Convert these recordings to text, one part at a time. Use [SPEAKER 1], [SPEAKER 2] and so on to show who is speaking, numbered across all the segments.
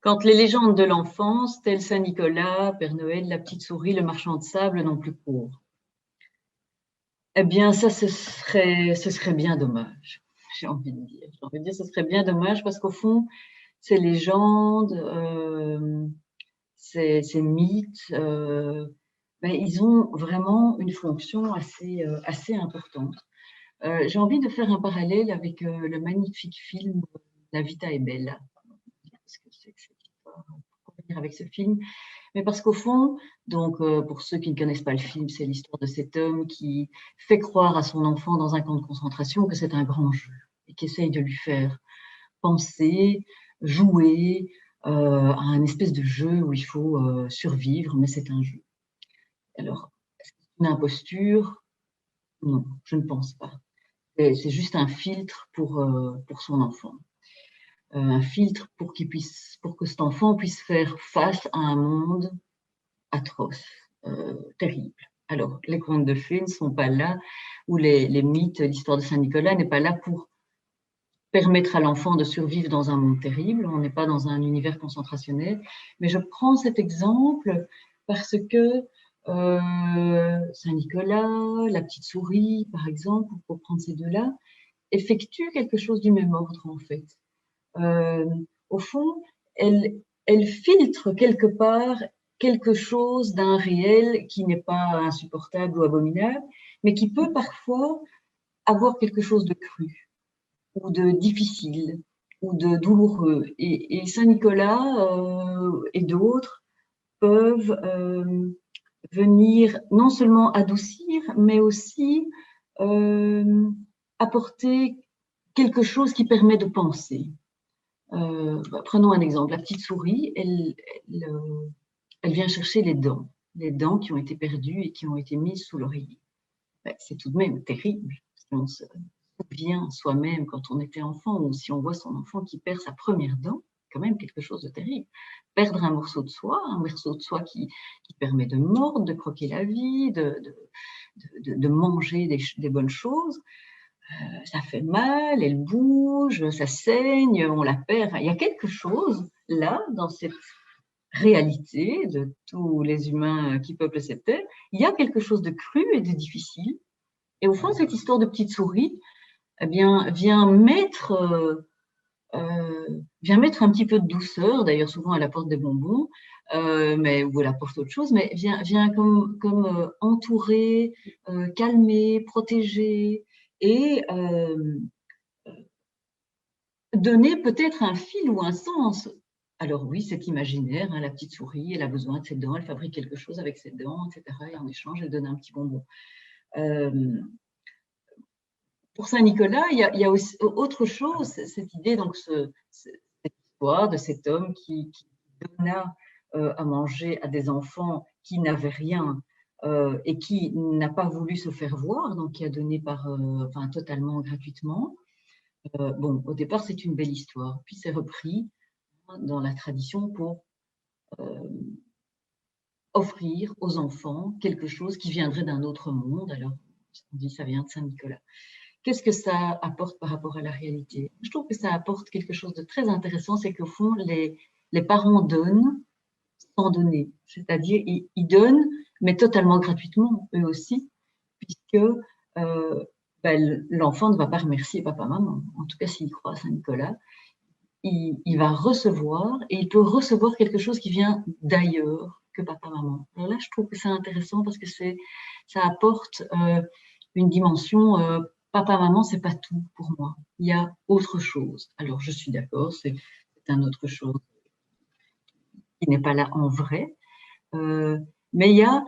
[SPEAKER 1] Quand les légendes de l'enfance, telles Saint-Nicolas, Père Noël, la petite souris, le marchand de sable, n'ont plus cours. Eh bien, ça, ce serait bien dommage, j'ai envie de dire. J'ai envie de dire, ce serait bien dommage parce qu'au fond, ces légendes, ces mythes, ben, ils ont vraiment une fonction assez importante. J'ai envie de faire un parallèle avec le magnifique film La Vita è bella. Qu'est-ce que c'est que cette histoire? Pourquoi venir avec ce film? Mais parce qu'au fond, donc pour ceux qui ne connaissent pas le film, c'est l'histoire de cet homme qui fait croire à son enfant dans un camp de concentration que c'est un grand jeu et qui essaye de lui faire penser, jouer à un espèce de jeu où il faut survivre, mais c'est un jeu. Alors, est-ce que c'est une imposture? Non, je ne pense pas. C'est juste un filtre pour son enfant. Un filtre pour que cet enfant puisse faire face à un monde atroce, terrible. Alors, les contes de fées ne sont pas là, ou les mythes, l'histoire de Saint-Nicolas n'est pas là pour permettre à l'enfant de survivre dans un monde terrible. On n'est pas dans un univers concentrationnel. Mais je prends cet exemple parce que Saint-Nicolas, la petite souris, par exemple, pour prendre ces deux-là, effectuent quelque chose du même ordre, en fait. Euh, Au fond, elle filtre quelque part quelque chose d'un réel qui n'est pas insupportable ou abominable, mais qui peut parfois avoir quelque chose de cru ou de difficile ou de douloureux. Et Saint-Nicolas et d'autres peuvent venir non seulement adoucir, mais aussi euh, apporter quelque chose qui permet de penser. Prenons un exemple. La petite souris, elle vient chercher les dents qui ont été perdues et qui ont été mises sous l'oreiller. Ben, c'est tout de même terrible. Si on se souvient soi-même quand on était enfant ou si on voit son enfant qui perd sa première dent, quand même quelque chose de terrible. Perdre un morceau de soi qui permet de mordre, de croquer la vie, de manger des bonnes choses, ça fait mal, elle bouge, ça saigne, on la perd. Enfin, il y a quelque chose là, dans cette réalité de tous les humains qui peuplent cette terre, il y a quelque chose de cru et de difficile. Et au fond, cette histoire de petite souris, eh bien, vient mettre un petit peu de douceur. D'ailleurs, souvent, elle apporte des bonbons, ou elle apporte autre chose, mais vient comme entourer, calmer, protéger et donner peut-être un fil ou un sens. Alors oui, c'est imaginaire, hein, la petite souris, elle a besoin de ses dents, elle fabrique quelque chose avec ses dents, etc. Et en échange, elle donne un petit bonbon. Euh, pour Saint-Nicolas, il y a aussi autre chose, cette idée, donc cette histoire de cet homme qui donna à manger à des enfants qui n'avaient rien et qui n'a pas voulu se faire voir, donc qui a donné enfin, totalement gratuitement. Bon, au départ, c'est une belle histoire, puis c'est repris dans la tradition pour euh, offrir aux enfants quelque chose qui viendrait d'un autre monde. Alors, on dit ça vient de Saint-Nicolas. Qu'est-ce que ça apporte par rapport à la réalité? Je trouve que ça apporte quelque chose de très intéressant, c'est qu'au fond, les parents donnent sans donner. C'est-à-dire, ils donnent, mais totalement gratuitement, eux aussi, puisque ben, l'enfant ne va pas remercier papa-maman. En tout cas, s'il croit à Saint-Nicolas, il va recevoir et il peut recevoir quelque chose qui vient d'ailleurs que papa-maman. Alors là, je trouve que c'est intéressant parce que ça apporte une dimension papa-maman, c'est pas tout pour moi. Il y a autre chose. Alors, je suis d'accord, c'est un autre chose qui n'est pas là en vrai, mais il y a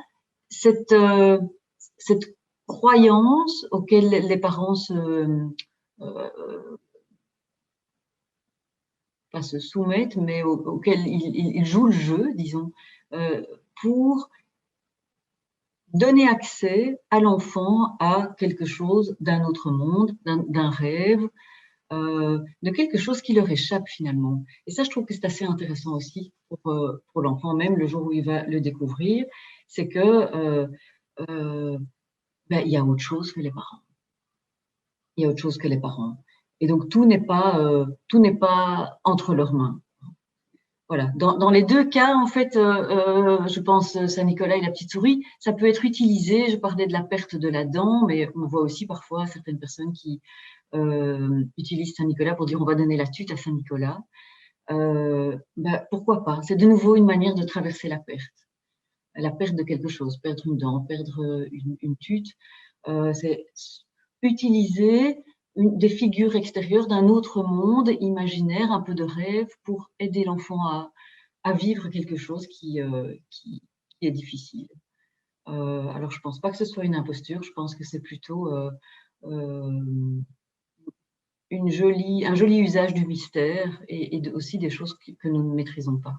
[SPEAKER 1] cette, cette croyance auquel les parents pas se soumettent, mais auquel ils jouent le jeu, disons, euh, pour donner accès à l'enfant à quelque chose d'un autre monde, d'un rêve, de quelque chose qui leur échappe finalement. Et ça, je trouve que c'est assez intéressant aussi pour l'enfant, même le jour où il va le découvrir, c'est que ben, il y a autre chose que les parents. Il y a autre chose que les parents. Et donc tout n'est pas entre leurs mains. Voilà. Dans les deux cas, en fait, je pense Saint-Nicolas et la petite souris, ça peut être utilisé. Je parlais de la perte de la dent, mais on voit aussi parfois certaines personnes qui utilisent Saint-Nicolas pour dire on va donner la tute à Saint-Nicolas. Pourquoi pas? C'est de nouveau une manière de traverser la perte de quelque chose, perdre une dent, perdre une tute. C'est utiliser des figures extérieures d'un autre monde imaginaire, un peu de rêve, pour aider l'enfant à vivre quelque chose qui est difficile. Alors, je ne pense pas que ce soit une imposture, je pense que c'est plutôt euh, un joli usage du mystère et aussi des choses que nous ne maîtrisons pas.